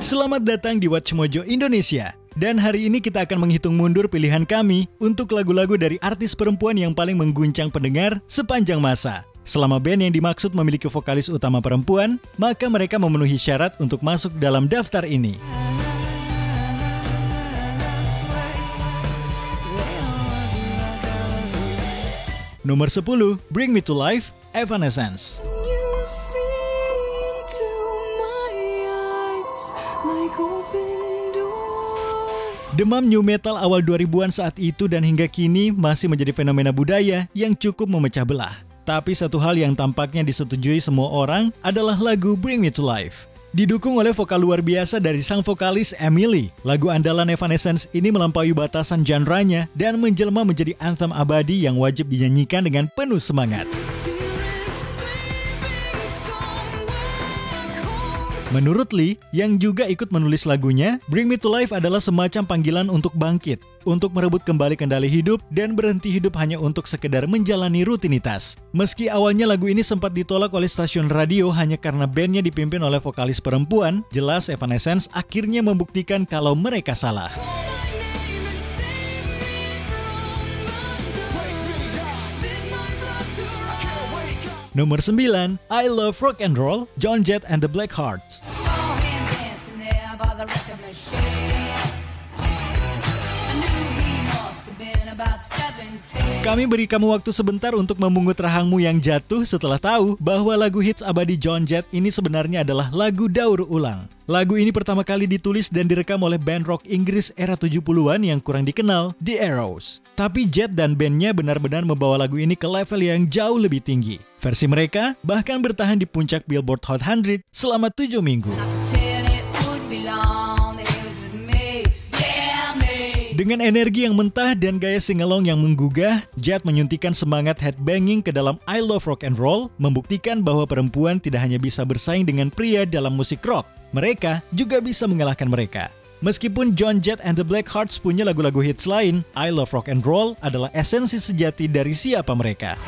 Selamat datang di Watch Mojo Indonesia. Dan hari ini kita akan menghitung mundur pilihan kami untuk lagu-lagu dari artis perempuan yang paling mengguncang pendengar sepanjang masa. Selama band yang dimaksud memiliki vokalis utama perempuan, maka mereka memenuhi syarat untuk masuk dalam daftar ini. Nomor 10, Bring Me to Life, Evanescence. Demam new metal awal 2000-an saat itu dan hingga kini masih menjadi fenomena budaya yang cukup memecah belah. Tapi satu hal yang tampaknya disetujui semua orang adalah lagu Bring Me to Life. Didukung oleh vokal luar biasa dari sang vokalis Emily, lagu andalan Evanescence ini melampaui batasan genre-nya dan menjelma menjadi anthem abadi yang wajib dinyanyikan dengan penuh semangat. Menurut Lee, yang juga ikut menulis lagunya, Bring Me to Life adalah semacam panggilan untuk bangkit, untuk merebut kembali kendali hidup dan berhenti hidup hanya untuk sekedar menjalani rutinitas. Meski awalnya lagu ini sempat ditolak oleh stasiun radio hanya karena bandnya dipimpin oleh vokalis perempuan, jelas Evanescence akhirnya membuktikan kalau mereka salah. Nomor 9, I Love Rock and Roll, Joan Jett and the Blackhearts. Kami beri kamu waktu sebentar untuk memungut rahangmu yang jatuh setelah tahu bahwa lagu hits abadi Joan Jett ini sebenarnya adalah lagu daur ulang. Lagu ini pertama kali ditulis dan direkam oleh band rock Inggris era 70-an yang kurang dikenal, The Arrows. Tapi Jett dan bandnya benar-benar membawa lagu ini ke level yang jauh lebih tinggi. Versi mereka bahkan bertahan di puncak Billboard Hot 100 selama 7 minggu. Dengan energi yang mentah dan gaya singalong yang menggugah, Jett menyuntikkan semangat headbanging ke dalam I Love Rock and Roll, membuktikan bahwa perempuan tidak hanya bisa bersaing dengan pria dalam musik rock, mereka juga bisa mengalahkan mereka. Meskipun Joan Jett and the Blackhearts punya lagu-lagu hits lain, I Love Rock and Roll adalah esensi sejati dari siapa mereka.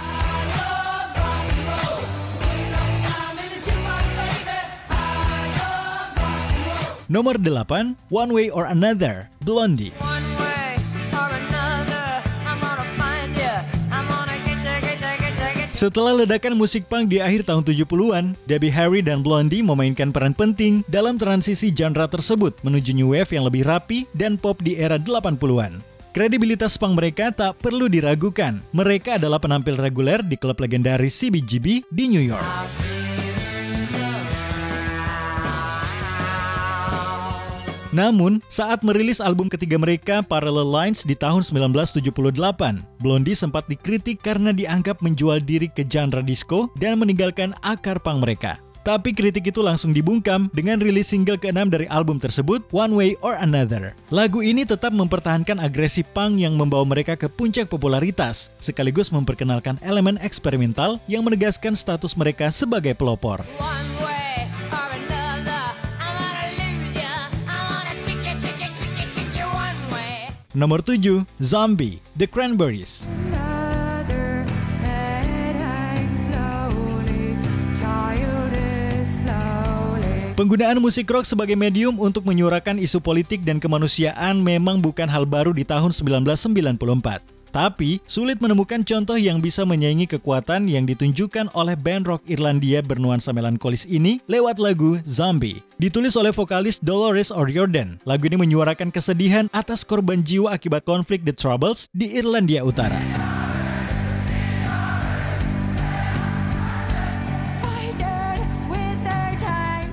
Nomor 8, One Way or Another, Blondie. Setelah ledakan musik punk di akhir tahun 70-an, Debbie Harry dan Blondie memainkan peran penting dalam transisi genre tersebut menuju new wave yang lebih rapi dan pop di era 80-an. Kredibilitas punk mereka tak perlu diragukan. Mereka adalah penampil reguler di klub legendaris CBGB di New York. Namun, saat merilis album ketiga mereka, Parallel Lines di tahun 1978, Blondie sempat dikritik karena dianggap menjual diri ke genre disco dan meninggalkan akar punk mereka. Tapi kritik itu langsung dibungkam dengan rilis single ke-6 dari album tersebut, One Way or Another. Lagu ini tetap mempertahankan agresi punk yang membawa mereka ke puncak popularitas, sekaligus memperkenalkan elemen eksperimental yang menegaskan status mereka sebagai pelopor. Nomor 7, Zombie, The Cranberries. Penggunaan musik rock sebagai medium untuk menyuarakan isu politik dan kemanusiaan memang bukan hal baru di tahun 1994. Tapi, sulit menemukan contoh yang bisa menyaingi kekuatan yang ditunjukkan oleh band rock Irlandia bernuansa melankolis ini lewat lagu Zombie. Ditulis oleh vokalis Dolores O'Riordan, lagu ini menyuarakan kesedihan atas korban jiwa akibat konflik The Troubles di Irlandia Utara.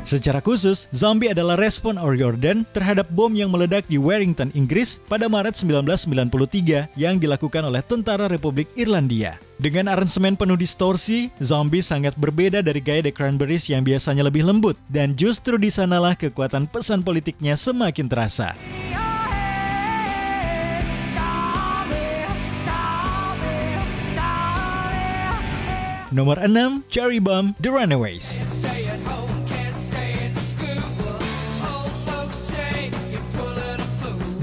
Secara khusus, Zombie adalah respon O'Riordan terhadap bom yang meledak di Warrington, Inggris pada Maret 1993 yang dilakukan oleh Tentara Republik Irlandia. Dengan aransemen penuh distorsi, Zombie sangat berbeda dari gaya The Cranberries yang biasanya lebih lembut, dan justru di sanalah kekuatan pesan politiknya semakin terasa. Nomor 6, Cherry Bomb, The Runaways.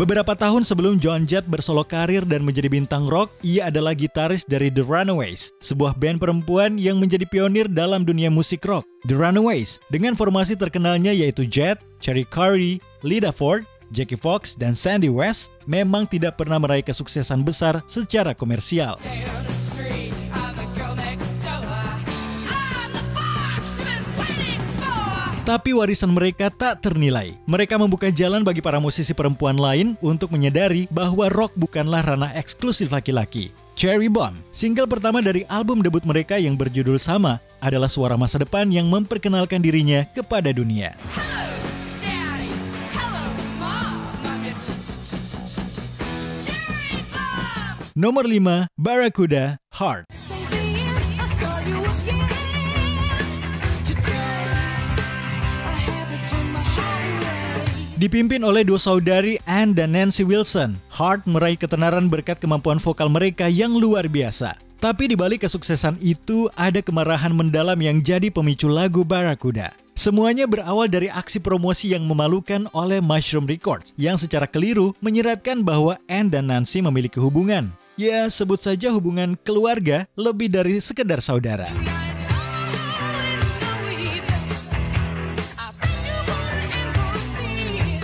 Beberapa tahun sebelum Joan Jett bersolo karir dan menjadi bintang rock, ia adalah gitaris dari The Runaways, sebuah band perempuan yang menjadi pionir dalam dunia musik rock. The Runaways, dengan formasi terkenalnya yaitu Jett, Cherry Carey, Lita Ford, Jackie Fox, dan Sandy West, memang tidak pernah meraih kesuksesan besar secara komersial. Tapi warisan mereka tak ternilai. Mereka membuka jalan bagi para musisi perempuan lain untuk menyadari bahwa rock bukanlah ranah eksklusif laki-laki. Cherry Bomb, single pertama dari album debut mereka yang berjudul sama, adalah suara masa depan yang memperkenalkan dirinya kepada dunia. Nomor 5, Barracuda, Heart. Dipimpin oleh dua saudari Anne dan Nancy Wilson, Heart meraih ketenaran berkat kemampuan vokal mereka yang luar biasa. Tapi di balik kesuksesan itu, ada kemarahan mendalam yang jadi pemicu lagu Barracuda. Semuanya berawal dari aksi promosi yang memalukan oleh Mushroom Records, yang secara keliru menyiratkan bahwa Anne dan Nancy memiliki hubungan. Ya, sebut saja hubungan keluarga lebih dari sekedar saudara.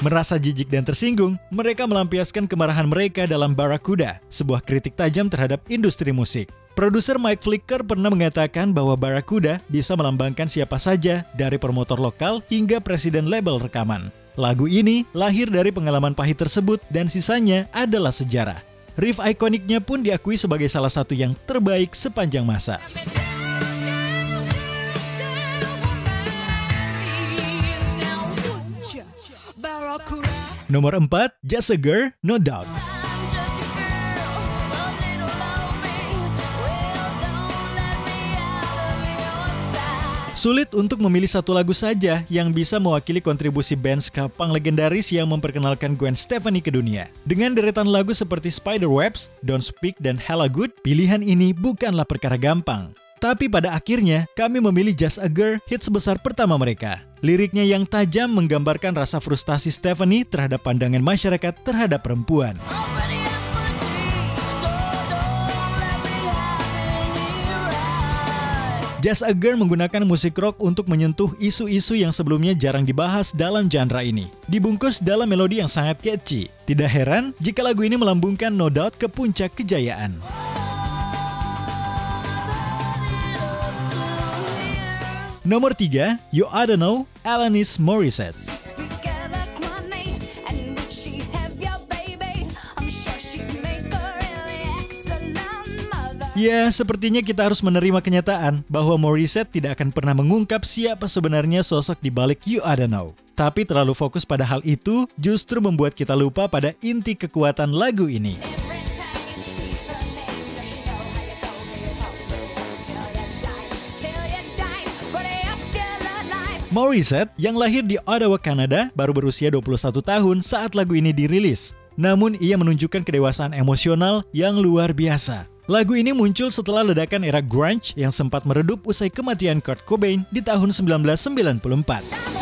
Merasa jijik dan tersinggung, mereka melampiaskan kemarahan mereka dalam Barracuda, sebuah kritik tajam terhadap industri musik. Produser Mike Flicker pernah mengatakan bahwa Barracuda bisa melambangkan siapa saja, dari promotor lokal hingga presiden label rekaman. Lagu ini lahir dari pengalaman pahit tersebut dan sisanya adalah sejarah. Riff ikoniknya pun diakui sebagai salah satu yang terbaik sepanjang masa. Nomor 4, Just a Girl, No Doubt. Sulit untuk memilih satu lagu saja yang bisa mewakili kontribusi band ska punk legendaris yang memperkenalkan Gwen Stefani ke dunia. Dengan deretan lagu seperti Spiderwebs, Don't Speak, dan Hella Good, pilihan ini bukanlah perkara gampang. Tapi pada akhirnya, kami memilih Just a Girl, hits besar pertama mereka. Liriknya yang tajam menggambarkan rasa frustasi Stefani terhadap pandangan masyarakat terhadap perempuan. Just a Girl menggunakan musik rock untuk menyentuh isu-isu yang sebelumnya jarang dibahas dalam genre ini. Dibungkus dalam melodi yang sangat catchy. Tidak heran jika lagu ini melambungkan No Doubt ke puncak kejayaan. Nomor 3, You Oughta Know, Alanis Morissette. Ya, sepertinya kita harus menerima kenyataan bahwa Morissette tidak akan pernah mengungkap siapa sebenarnya sosok di balik You Oughta Know. Tapi terlalu fokus pada hal itu justru membuat kita lupa pada inti kekuatan lagu ini. Morissette yang lahir di Ottawa, Kanada, baru berusia 21 tahun saat lagu ini dirilis. Namun ia menunjukkan kedewasaan emosional yang luar biasa. Lagu ini muncul setelah ledakan era grunge yang sempat meredup usai kematian Kurt Cobain di tahun 1994.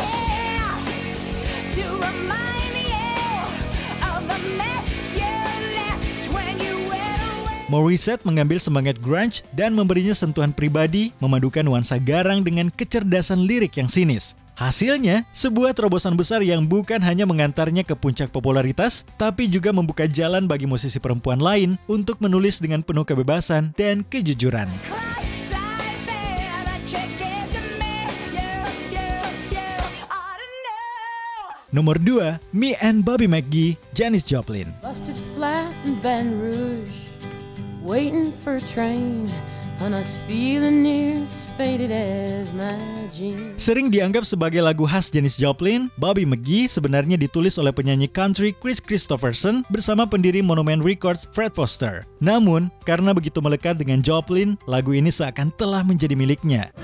Morissette mengambil semangat grunge dan memberinya sentuhan pribadi, memadukan nuansa garang dengan kecerdasan lirik yang sinis. Hasilnya, sebuah terobosan besar yang bukan hanya mengantarnya ke puncak popularitas, tapi juga membuka jalan bagi musisi perempuan lain untuk menulis dengan penuh kebebasan dan kejujuran. Nomor 2, Me and Bobby McGee, Janis Joplin. Busted flat in Baton Rouge, waiting for a train, and I was feeling near as faded as my jeans. Sering dianggap sebagai lagu khas Janis Joplin, Bobby McGee sebenarnya ditulis oleh penyanyi country Kris Kristofferson bersama pendiri Monument Records Fred Foster. Namun, karena begitu melekat dengan Joplin, lagu ini seakan telah menjadi miliknya.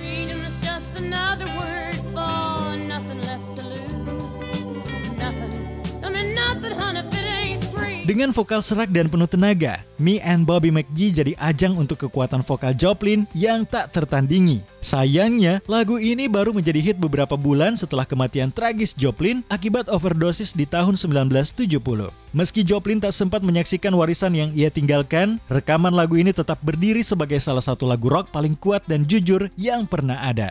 Dengan vokal serak dan penuh tenaga, Me and Bobby McGee jadi ajang untuk kekuatan vokal Joplin yang tak tertandingi. Sayangnya, lagu ini baru menjadi hit beberapa bulan setelah kematian tragis Joplin akibat overdosis di tahun 1970. Meski Joplin tak sempat menyaksikan warisan yang ia tinggalkan, rekaman lagu ini tetap berdiri sebagai salah satu lagu rock paling kuat dan jujur yang pernah ada.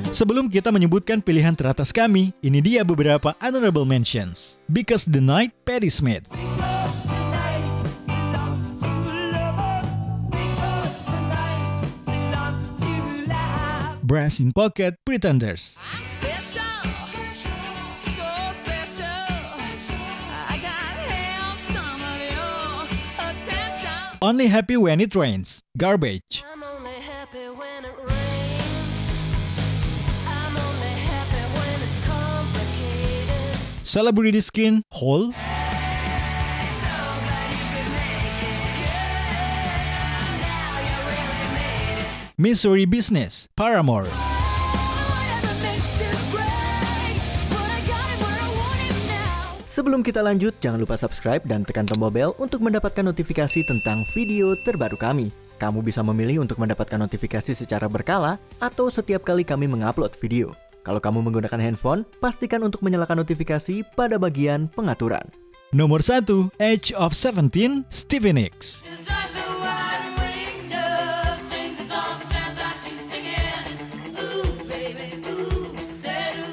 Sebelum kita menyebutkan pilihan teratas kami, ini dia beberapa honorable mentions. Because the Night, Patti Smith. Brass in Pocket, Pretenders. Only Happy When It Rains, Garbage. Celebrity Skin, Hole. Missouri Business, Paramore. Sebelum kita lanjut, jangan lupa subscribe dan tekan tombol bel untuk mendapatkan notifikasi tentang video terbaru kami. Kamu bisa memilih untuk mendapatkan notifikasi secara berkala atau setiap kali kami mengupload video. Kalau kamu menggunakan handphone, pastikan untuk menyalakan notifikasi pada bagian pengaturan. Nomor 1, Age of 17, Stevie Nicks.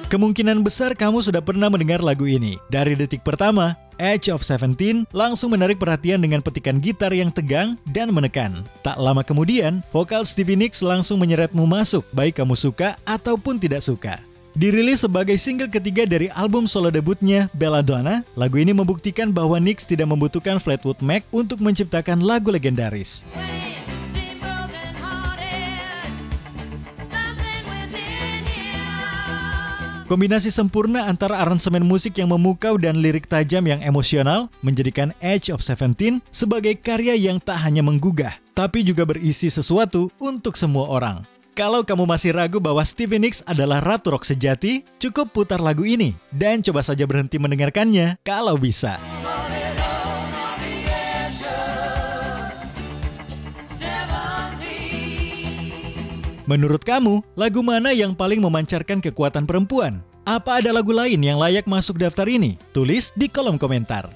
Kemungkinan besar kamu sudah pernah mendengar lagu ini. Dari detik pertama, Age of 17 langsung menarik perhatian dengan petikan gitar yang tegang dan menekan. Tak lama kemudian, vokal Stevie Nicks langsung menyeretmu masuk, baik kamu suka ataupun tidak suka. Dirilis sebagai single ketiga dari album solo debutnya, Belladonna, lagu ini membuktikan bahwa Nicks tidak membutuhkan Fleetwood Mac untuk menciptakan lagu legendaris. Kombinasi sempurna antara aransemen musik yang memukau dan lirik tajam yang emosional menjadikan Age of 17 sebagai karya yang tak hanya menggugah, tapi juga berisi sesuatu untuk semua orang. Kalau kamu masih ragu bahwa Stevie Nicks adalah ratu rock sejati, cukup putar lagu ini dan coba saja berhenti mendengarkannya kalau bisa. Menurut kamu, lagu mana yang paling memancarkan kekuatan perempuan? Apa ada lagu lain yang layak masuk daftar ini? Tulis di kolom komentar.